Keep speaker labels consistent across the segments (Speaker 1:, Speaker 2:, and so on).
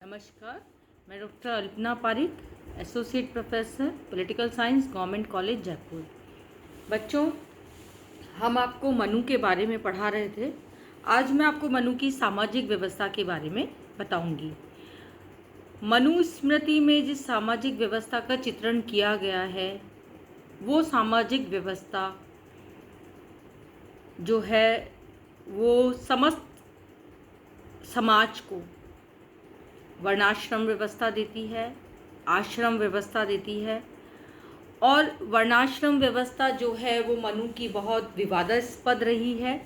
Speaker 1: नमस्कार। मैं doctor Alpana Pareek, associate professor political science, government college Jaipur. बच्चों, हम आपको मनु के बारे में पढ़ा रहे थे। आज मैं आपको मनु की सामाजिक व्यवस्था के बारे में बताऊंगी। मनुस्मृति में जिस सामाजिक व्यवस्था का चित्रण किया गया है, वो सामाजिक व्यवस्था जो है वो समस्त समाज को वर्णाश्रम व्यवस्था देती है, आश्रम व्यवस्था देती है। और वर्णाश्रम व्यवस्था जो है वो मनु की बहुत विवादास्पद रही है।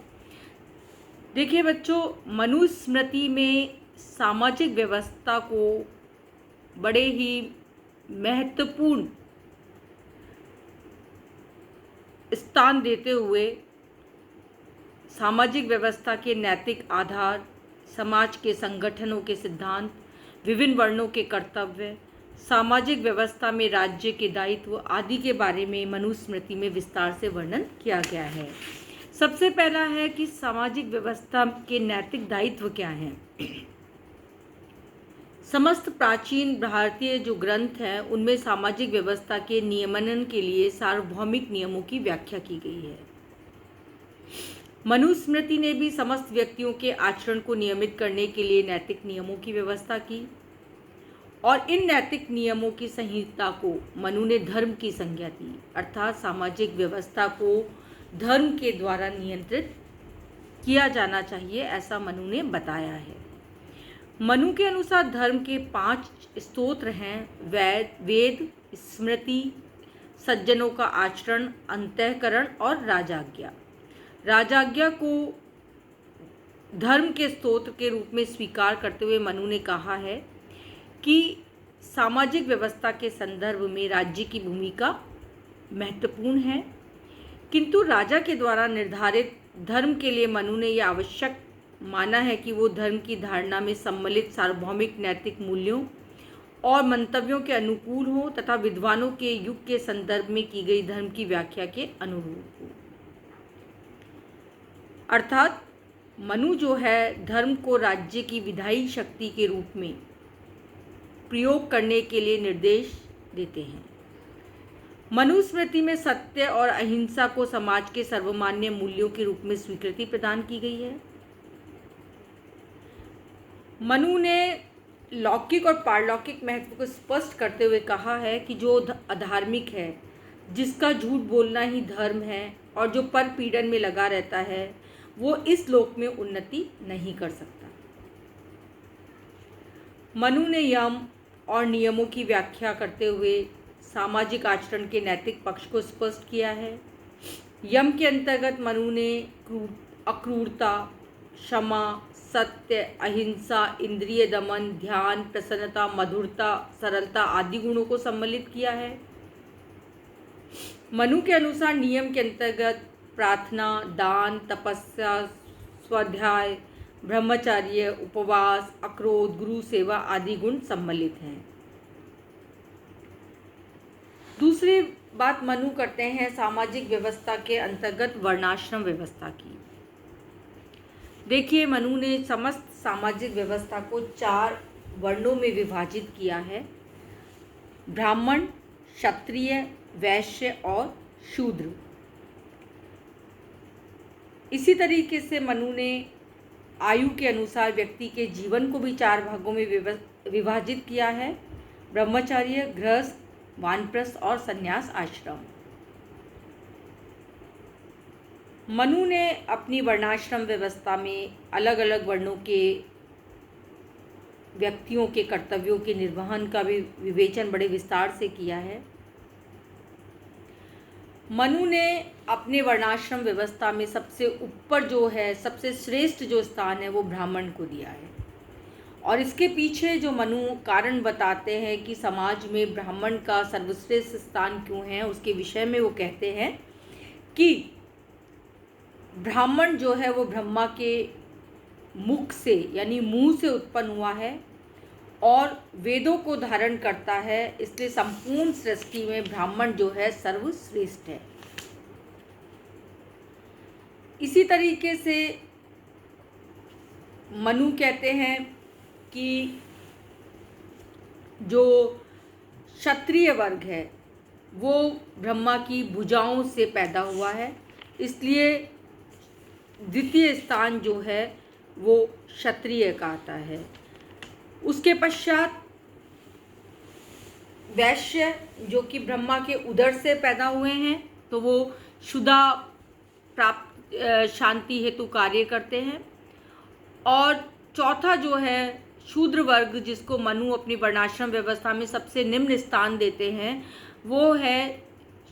Speaker 1: देखिए बच्चों, मनुस्मृति में सामाजिक व्यवस्था को बड़े ही महत्वपूर्ण स्थान देते हुए सामाजिक व्यवस्था के नैतिक आधार, समाज के संगठनों के सिद्धांत, विभिन्न वर्णों के कर्तव्य, सामाजिक व्यवस्था में राज्य के दायित्व आदि के बारे में मनुस्मृति में विस्तार से वर्णन किया गया है। सबसे पहला है कि सामाजिक व्यवस्था के नैतिक दायित्व क्या हैं। समस्त प्राचीन भारतीय जो ग्रंथ हैं उनमें सामाजिक व्यवस्था के नियमन के लिए सार्वभौमिक नियमों की व्याख्या की गई है। मनुस्मृति ने भी समस्त व्यक्तियों के आचरण को नियमित करने के लिए नैतिक नियमों की व्यवस्था की और इन नैतिक नियमों की संहिता को मनु ने धर्म की संज्ञा दी, अर्थात सामाजिक व्यवस्था को धर्म के द्वारा नियंत्रित किया जाना चाहिए, ऐसा मनु ने बताया है। मनु के अनुसार धर्म के 5 स्तोत्र हैं: वेद, स्मृति, सज्जनों का आचरण, अंतःकरण और राजाज्ञा। राजाज्ञा को धर्म के स्तोत्र के रूप में स्वीकार करते हुए मनु ने कहा है कि सामाजिक व्यवस्था के संदर्भ में राज्य की भूमिका महत्वपूर्ण है, किंतु राजा के द्वारा निर्धारित धर्म के लिए मनु ने यह आवश्यक माना है कि वो धर्म की धारणा में सम्मिलित सार्वभौमिक नैतिक मूल्यों और मंतव्यों के अनुकूल हो तथा विद्वानों के युग के संदर्भ में की गई धर्म की व्याख्या के अनुरूप हो। अर्थात मनु जो है धर्म को राज्य की विधायी शक्ति के रूप में प्रयोग करने के लिए निर्देश देते हैं। मनुस्मृति में सत्य और अहिंसा को समाज के सर्वमान्य मूल्यों के रूप में स्वीकृति प्रदान की गई है। मनु ने लौकिक और पारलौकिक महत्व को स्पष्ट करते हुए कहा है कि जो अधार्मिक है, जिसका झूठ बोलना ही धर्म है और जो पर पीड़न में लगा रहता है, वो इस लोक में उन्नति नहीं कर सकता। मनु ने यम और नियमों की व्याख्या करते हुए सामाजिक आचरण के नैतिक पक्ष को स्पष्ट किया है। यम के अंतर्गत मनु ने अक्रूरता, क्षमा, सत्य, अहिंसा, इंद्रिय दमन, ध्यान, प्रसन्नता, मधुरता, सरलता आदि गुणों को सम्मिलित किया है। मनु के अनुसार नियम के अंतर्गत प्रार्थना, दान, तपस्या, स्वाध्याय, ब्रह्मचर्य, उपवास, अक्रोध, गुरु सेवा आदि गुण सम्मिलित हैं। दूसरी बात मनु करते हैं सामाजिक व्यवस्था के अंतर्गत वर्णाश्रम व्यवस्था की। देखिए, मनु ने समस्त सामाजिक व्यवस्था को 4 वर्णों में विभाजित किया है: ब्राह्मण, क्षत्रिय, वैश्य और शूद्र। इसी तरीके से मनु ने आयु के अनुसार व्यक्ति के जीवन को भी 4 भागों में विभाजित किया है: ब्रह्मचर्य, गृहस्थ, वानप्रस्थ और संन्यास आश्रम। मनु ने अपनी वर्णाश्रम व्यवस्था में अलग अलग वर्णों के व्यक्तियों के कर्तव्यों के निर्वहन का भी विवेचन बड़े विस्तार से किया है। मनु ने अपने वर्णाश्रम व्यवस्था में सबसे ऊपर जो है, सबसे श्रेष्ठ जो स्थान है, वो ब्राह्मण को दिया है। और इसके पीछे जो मनु कारण बताते हैं कि समाज में ब्राह्मण का सर्वश्रेष्ठ स्थान क्यों है, उसके विषय में वो कहते हैं कि ब्राह्मण जो है वो ब्रह्मा के मुख से यानी मुंह से उत्पन्न हुआ है और वेदों को धारण करता है, इसलिए संपूर्ण सृष्टि में ब्राह्मण जो है सर्वश्रेष्ठ है। इसी तरीके से मनु कहते हैं कि जो क्षत्रिय वर्ग है वो ब्रह्मा की भुजाओं से पैदा हुआ है, इसलिए द्वितीय स्थान जो है वो क्षत्रिय का आता है। उसके पश्चात वैश्य जो कि ब्रह्मा के उदर से पैदा हुए हैं, तो वो क्षुधा प्राप्त शांति हेतु कार्य करते हैं। और चौथा जो है शूद्र वर्ग, जिसको मनु अपनी वर्णाश्रम व्यवस्था में सबसे निम्न स्थान देते हैं, वो है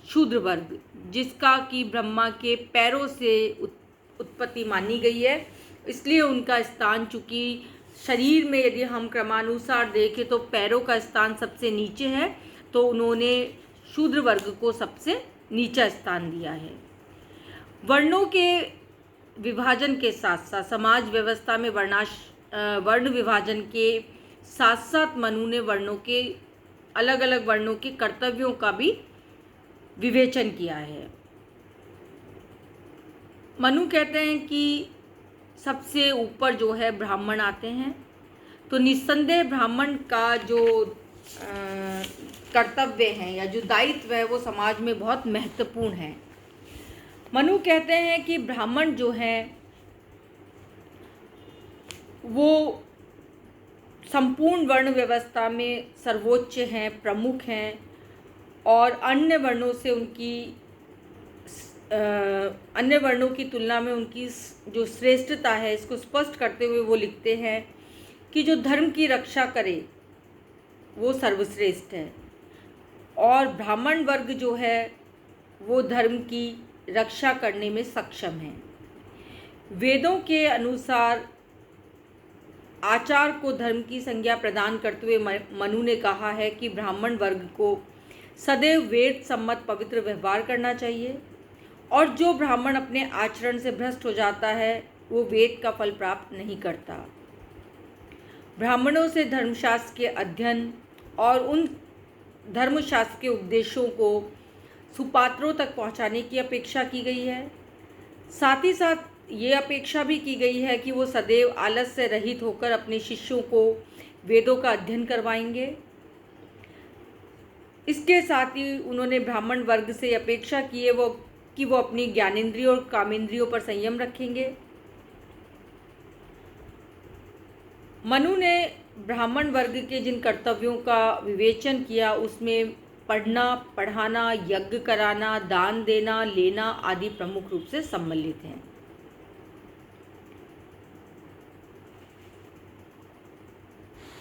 Speaker 1: शूद्र वर्ग, जिसका कि ब्रह्मा के पैरों से उत्पत्ति मानी गई है। इसलिए उनका स्थान, चूँकि शरीर में यदि हम क्रमानुसार देखें तो पैरों का स्थान सबसे नीचे है, तो उन्होंने शूद्र वर्ग को सबसे नीचा स्थान दिया है। वर्णों के विभाजन के साथ साथ समाज व्यवस्था में वर्ण विभाजन के साथ साथ मनु ने वर्णों के अलग अलग वर्णों के कर्तव्यों का भी विवेचन किया है। मनु कहते हैं कि सबसे ऊपर जो है ब्राह्मण आते हैं, तो निस्संदेह ब्राह्मण का जो कर्तव्य है या जो दायित्व है वो समाज में बहुत महत्वपूर्ण है। मनु कहते हैं कि ब्राह्मण जो है वो संपूर्ण वर्ण व्यवस्था में सर्वोच्च हैं, प्रमुख हैं, और अन्य वर्णों की तुलना में उनकी जो श्रेष्ठता है, इसको स्पष्ट करते हुए वो लिखते हैं कि जो धर्म की रक्षा करे वो सर्वश्रेष्ठ है, और ब्राह्मण वर्ग जो है वो धर्म की रक्षा करने में सक्षम है। वेदों के अनुसार आचार को धर्म की संज्ञा प्रदान करते हुए मनु ने कहा है कि ब्राह्मण वर्ग को सदैव वेद सम्मत पवित्र व्यवहार करना चाहिए, और जो ब्राह्मण अपने आचरण से भ्रष्ट हो जाता है वो वेद का फल प्राप्त नहीं करता। ब्राह्मणों से धर्मशास्त्र के अध्ययन और उन धर्मशास्त्र के उपदेशों को सुपात्रों तक पहुंचाने की अपेक्षा की गई है। साथ ही साथ ये अपेक्षा भी की गई है कि वो सदैव आलस से रहित होकर अपने शिष्यों को वेदों का अध्ययन करवाएंगे। इसके साथ ही उन्होंने ब्राह्मण वर्ग से अपेक्षा की है कि वो अपनी ज्ञानेंद्रियों और कामेंद्रियों पर संयम रखेंगे। मनु ने ब्राह्मण वर्ग के जिन कर्तव्यों का विवेचन किया उसमें पढ़ना, पढ़ाना, यज्ञ कराना, दान देना, लेना आदि प्रमुख रूप से सम्मिलित हैं।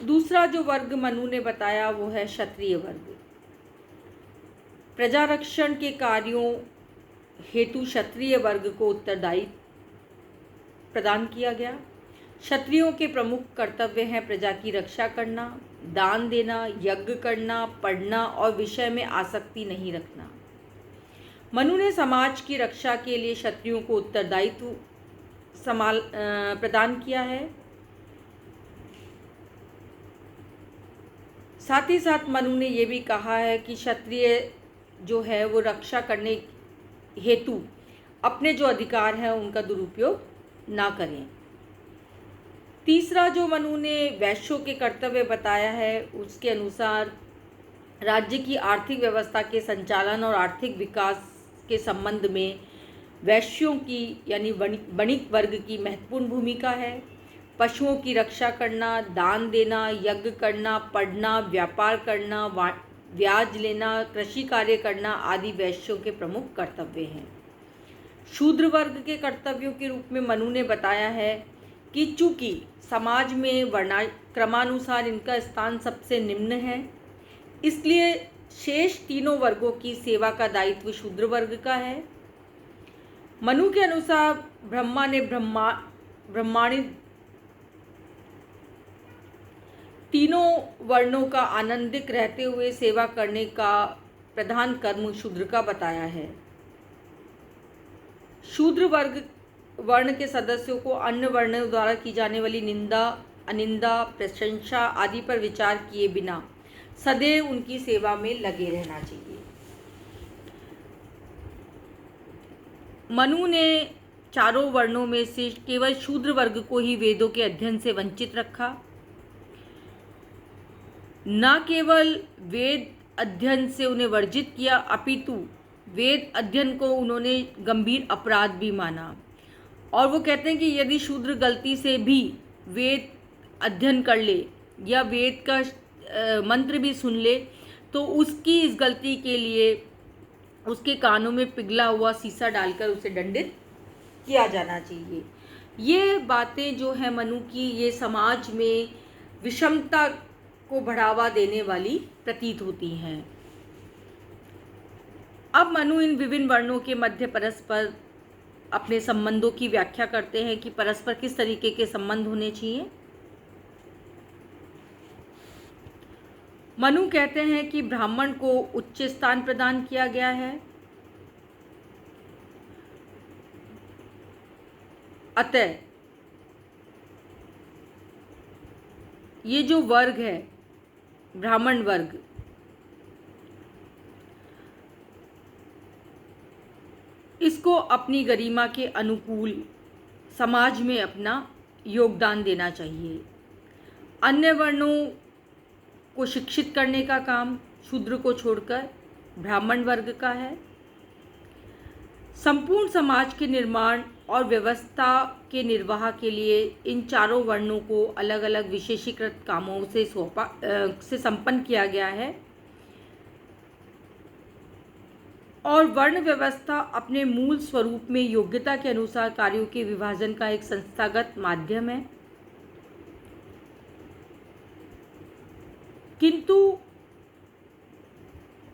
Speaker 1: दूसरा जो वर्ग मनु ने बताया वो है क्षत्रिय वर्ग। प्रजा रक्षण के कार्यों हेतु क्षत्रिय वर्ग को उत्तरदायित्व प्रदान किया गया। क्षत्रियों के प्रमुख कर्तव्य हैं प्रजा की रक्षा करना, दान देना, यज्ञ करना, पढ़ना और विषय में आसक्ति नहीं रखना। मनु ने समाज की रक्षा के लिए क्षत्रियों को उत्तरदायित्व प्रदान किया है। साथ ही साथ मनु ने यह भी कहा है कि क्षत्रिय जो है वो रक्षा करने हेतु अपने जो अधिकार हैं उनका दुरुपयोग ना करें। तीसरा जो मनु ने वैश्यों के कर्तव्य बताया है उसके अनुसार राज्य की आर्थिक व्यवस्था के संचालन और आर्थिक विकास के संबंध में वैश्यों की यानी वणिक वर्ग की महत्वपूर्ण भूमिका है। पशुओं की रक्षा करना, दान देना, यज्ञ करना, पढ़ना, व्यापार करना, ब्याज लेना, कृषि कार्य करना आदि वैश्यों के प्रमुख कर्तव्य हैं। शूद्र वर्ग के कर्तव्यों के रूप में मनु ने बताया है कि चूंकि समाज में क्रमानुसार इनका स्थान सबसे निम्न है, इसलिए शेष तीनों वर्गों की सेवा का दायित्व शूद्र वर्ग का है। मनु के अनुसार ब्रह्मा ने ब्रह्मांड तीनों वर्णों का आनंदित रहते हुए सेवा करने का प्रधान कर्म शूद्र का बताया है। शूद्र वर्ण के सदस्यों को अन्य वर्णों द्वारा की जाने वाली निंदा, अनिंदा, प्रशंसा आदि पर विचार किए बिना सदैव उनकी सेवा में लगे रहना चाहिए। मनु ने चारों वर्णों में से केवल शूद्र वर्ग को ही वेदों के अध्ययन से वंचित रखा। न केवल वेद अध्ययन से उन्हें वर्जित किया, अपितु वेद अध्ययन को उन्होंने गंभीर अपराध भी माना। और वो कहते हैं कि यदि शूद्र गलती से भी वेद अध्ययन कर ले या वेद का मंत्र भी सुन ले तो उसकी इस गलती के लिए उसके कानों में पिघला हुआ शीशा डालकर उसे दंडित किया जाना चाहिए। ये बातें जो है मनु की, ये समाज में विषमता को बढ़ावा देने वाली प्रतीत होती हैं। अब मनु इन विभिन्न वर्णों के मध्य परस्पर अपने संबंधों की व्याख्या करते हैं कि परस्पर किस तरीके के संबंध होने चाहिए। मनु कहते हैं कि ब्राह्मण को उच्च स्थान प्रदान किया गया है, अतः ये जो वर्ग है ब्राह्मण वर्ग, इसको अपनी गरिमा के अनुकूल समाज में अपना योगदान देना चाहिए। अन्य वर्णों को शिक्षित करने का काम शूद्र को छोड़कर ब्राह्मण वर्ग का है। संपूर्ण समाज के निर्माण और व्यवस्था के निर्वाह के लिए इन चारों वर्णों को अलग अलग विशेषीकृत कामों से संपन्न किया गया है और वर्ण व्यवस्था अपने मूल स्वरूप में योग्यता के अनुसार कार्यों के विभाजन का एक संस्थागत माध्यम है। किंतु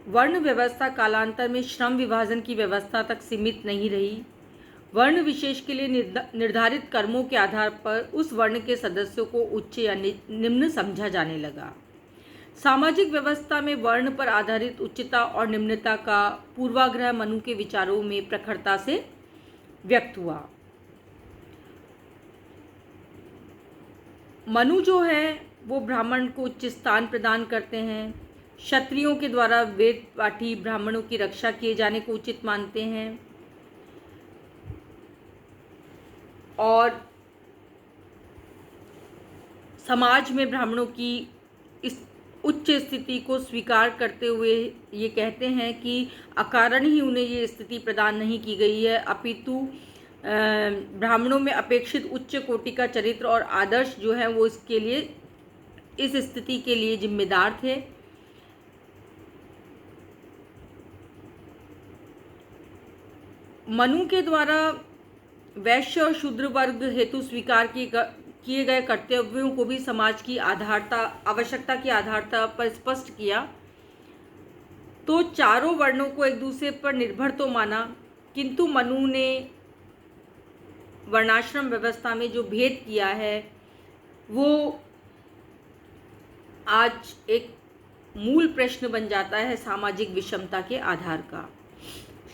Speaker 1: वर्ण व्यवस्था कालांतर में श्रम विभाजन की व्यवस्था तक सीमित नहीं रही। वर्ण विशेष के लिए निर्धारित कर्मों के आधार पर उस वर्ण के सदस्यों को उच्च या निम्न समझा जाने लगा। सामाजिक व्यवस्था में वर्ण पर आधारित उच्चता और निम्नता का पूर्वाग्रह मनु के विचारों में प्रखरता से व्यक्त हुआ। मनु जो है वो ब्राह्मण को उच्च स्थान प्रदान करते हैं। क्षत्रियों के द्वारा वेद पाठी ब्राह्मणों की रक्षा किए जाने को उचित मानते हैं और समाज में ब्राह्मणों की इस उच्च स्थिति को स्वीकार करते हुए ये कहते हैं कि अकारण ही उन्हें ये स्थिति प्रदान नहीं की गई है, अपितु ब्राह्मणों में अपेक्षित उच्च कोटि का चरित्र और आदर्श जो है वो इसके लिए, इस स्थिति के लिए जिम्मेदार थे। मनु के द्वारा वैश्य और शूद्र वर्ग हेतु स्वीकार किए गए कर्तव्यों को भी समाज की आवश्यकता की आधारता पर स्पष्ट किया। तो चारों वर्णों को एक दूसरे पर निर्भर तो माना, किंतु मनु ने वर्णाश्रम व्यवस्था में जो भेद किया है वो आज एक मूल प्रश्न बन जाता है सामाजिक विषमता के आधार का।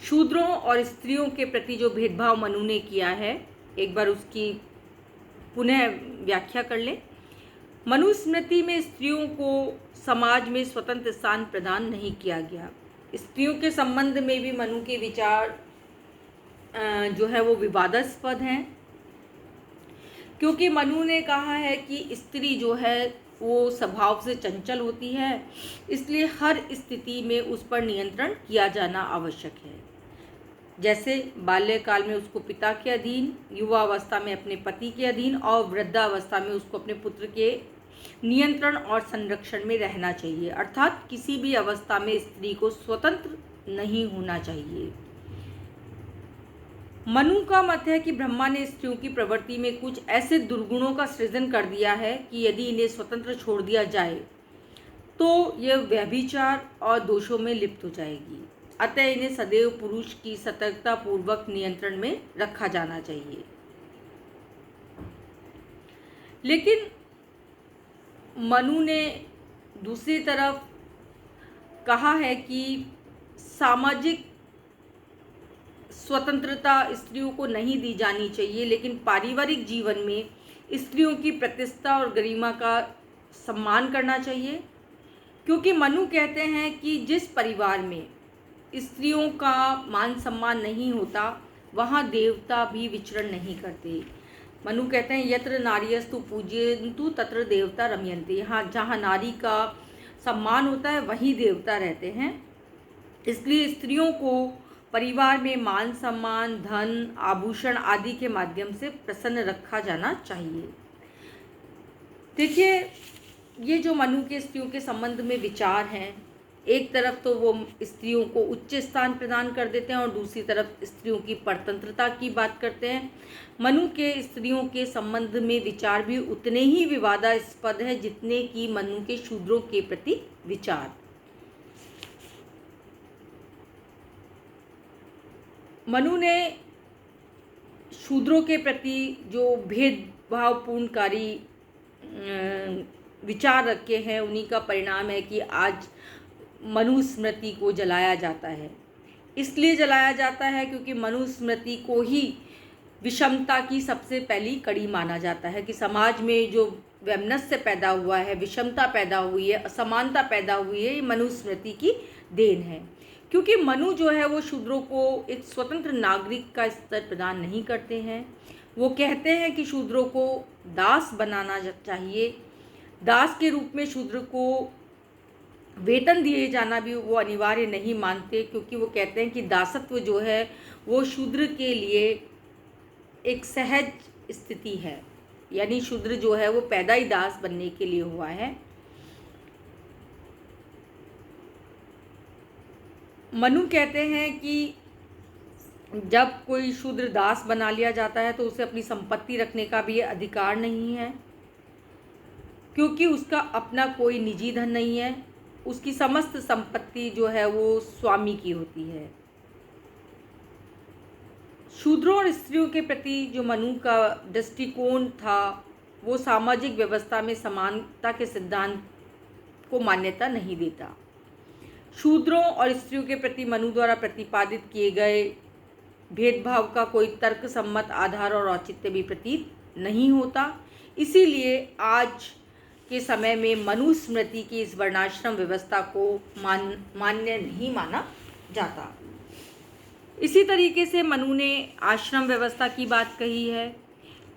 Speaker 1: शूद्रों और स्त्रियों के प्रति जो भेदभाव मनु ने किया है, एक बार उसकी पुनः व्याख्या कर लें। मनुस्मृति में स्त्रियों को समाज में स्वतंत्र स्थान प्रदान नहीं किया गया। स्त्रियों के संबंध में भी मनु के विचार जो है वो विवादास्पद हैं, क्योंकि मनु ने कहा है कि स्त्री जो है वो स्वभाव से चंचल होती है, इसलिए हर स्थिति में उस पर नियंत्रण किया जाना आवश्यक है। जैसे बाल्यकाल में उसको पिता के अधीन, युवावस्था में अपने पति के अधीन और वृद्धावस्था में उसको अपने पुत्र के नियंत्रण और संरक्षण में रहना चाहिए। अर्थात किसी भी अवस्था में स्त्री को स्वतंत्र नहीं होना चाहिए। मनु का मत है कि ब्रह्मा ने स्त्रियों की प्रवृत्ति में कुछ ऐसे दुर्गुणों का सृजन कर दिया है कि यदि इन्हें स्वतंत्र छोड़ दिया जाए तो यह व्यभिचार और दोषों में लिप्त हो जाएगी। अतः इन्हें सदैव पुरुष की सतर्कता पूर्वक नियंत्रण में रखा जाना चाहिए। लेकिन मनु ने दूसरी तरफ कहा है कि सामाजिक स्वतंत्रता स्त्रियों को नहीं दी जानी चाहिए, लेकिन पारिवारिक जीवन में स्त्रियों की प्रतिष्ठा और गरिमा का सम्मान करना चाहिए। क्योंकि मनु कहते हैं कि जिस परिवार में स्त्रियों का मान सम्मान नहीं होता वहाँ देवता भी विचरण नहीं करते। मनु कहते हैं यत्र नार्यस्तु पूज्यन्तु तत्र देवता रमयन्ते। यहाँ जहाँ नारी का सम्मान होता है वहीं देवता रहते हैं। इसलिए स्त्रियों को परिवार में मान सम्मान, धन, आभूषण आदि के माध्यम से प्रसन्न रखा जाना चाहिए। देखिए, ये जो मनु के स्त्रियों के संबंध में विचार हैं, एक तरफ तो वो स्त्रियों को उच्च स्थान प्रदान कर देते हैं और दूसरी तरफ स्त्रियों की परतंत्रता की बात करते हैं। मनु के स्त्रियों के संबंध में विचार भी उतने ही विवादास्पद है जितने कि मनु के शूद्रों के प्रति विचार। मनु ने शूद्रों के प्रति जो भेदभावपूर्णकारी विचार रखे हैं, उन्हीं का परिणाम है कि आज मनुस्मृति को जलाया जाता है। इसलिए जलाया जाता है क्योंकि मनुस्मृति को ही विषमता की सबसे पहली कड़ी माना जाता है कि समाज में जो वैमनस्य पैदा हुआ है, विषमता पैदा हुई है, असमानता पैदा हुई है, ये मनुस्मृति की देन है। क्योंकि मनु जो है वो शूद्रों को एक स्वतंत्र नागरिक का स्तर प्रदान नहीं करते हैं। वो कहते हैं कि शूद्रों को दास बनाना चाहिए। दास के रूप में शूद्र को वेतन दिए जाना भी वो अनिवार्य नहीं मानते, क्योंकि वो कहते हैं कि दासत्व जो है वो शूद्र के लिए एक सहज स्थिति है, यानी शूद्र जो है वो पैदा ही दास बनने के लिए हुआ है। मनु कहते हैं कि जब कोई शूद्र दास बना लिया जाता है तो उसे अपनी संपत्ति रखने का भी अधिकार नहीं है, क्योंकि उसका अपना कोई निजी धन नहीं है। उसकी समस्त संपत्ति जो है वो स्वामी की होती है। शूद्रों और स्त्रियों के प्रति जो मनु का दृष्टिकोण था वो सामाजिक व्यवस्था में समानता के सिद्धांत को मान्यता नहीं देता। शूद्रों और स्त्रियों के प्रति मनु द्वारा प्रतिपादित किए गए भेदभाव का कोई तर्कसम्मत आधार और औचित्य भी प्रतीत नहीं होता। इसीलिए आज के समय में मनुस्मृति की इस वर्णाश्रम व्यवस्था को मान्य नहीं माना जाता। इसी तरीके से मनु ने आश्रम व्यवस्था की बात कही है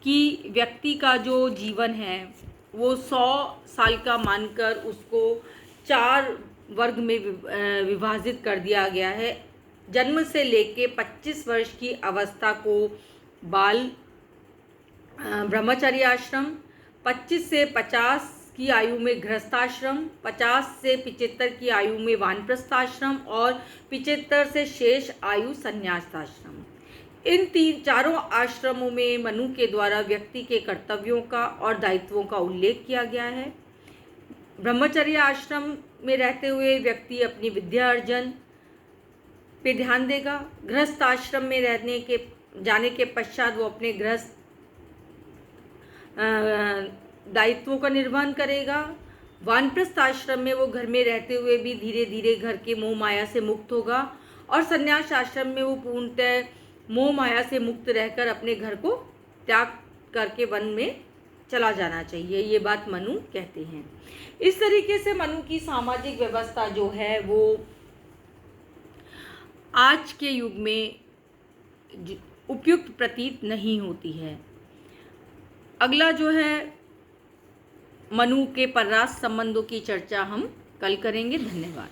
Speaker 1: कि व्यक्ति का जो जीवन है वो 100 साल का मानकर उसको 4 वर्ग में विभाजित कर दिया गया है। जन्म से लेके 25 वर्ष की अवस्था को बाल ब्रह्मचर्य आश्रम, 25 से 50 की आयु में गृहस्थाश्रम, 50 से 75 की आयु में वानप्रस्थाश्रम और 75 से शेष आयु संन्यासाश्रम। इन चारों आश्रमों में मनु के द्वारा व्यक्ति के कर्तव्यों का और दायित्वों का उल्लेख किया गया है। ब्रह्मचर्य आश्रम में रहते हुए व्यक्ति अपनी विद्या अर्जन पे ध्यान देगा। गृहस्थ आश्रम में जाने के पश्चात वो अपने गृहस्थ दायित्वों का निर्वहन करेगा। वानप्रस्थ आश्रम में वो घर में रहते हुए भी धीरे धीरे घर के मोह माया से मुक्त होगा और संन्यास आश्रम में वो पूर्णतः मोह माया से मुक्त रहकर अपने घर को त्याग करके वन में चला जाना चाहिए। ये बात मनु कहते हैं। इस तरीके से मनु की सामाजिक व्यवस्था जो है वो आज के युग में उपयुक्त प्रतीत नहीं होती है। अगला जो है मनु के परराष्ट्र संबंधों की चर्चा हम कल करेंगे। धन्यवाद।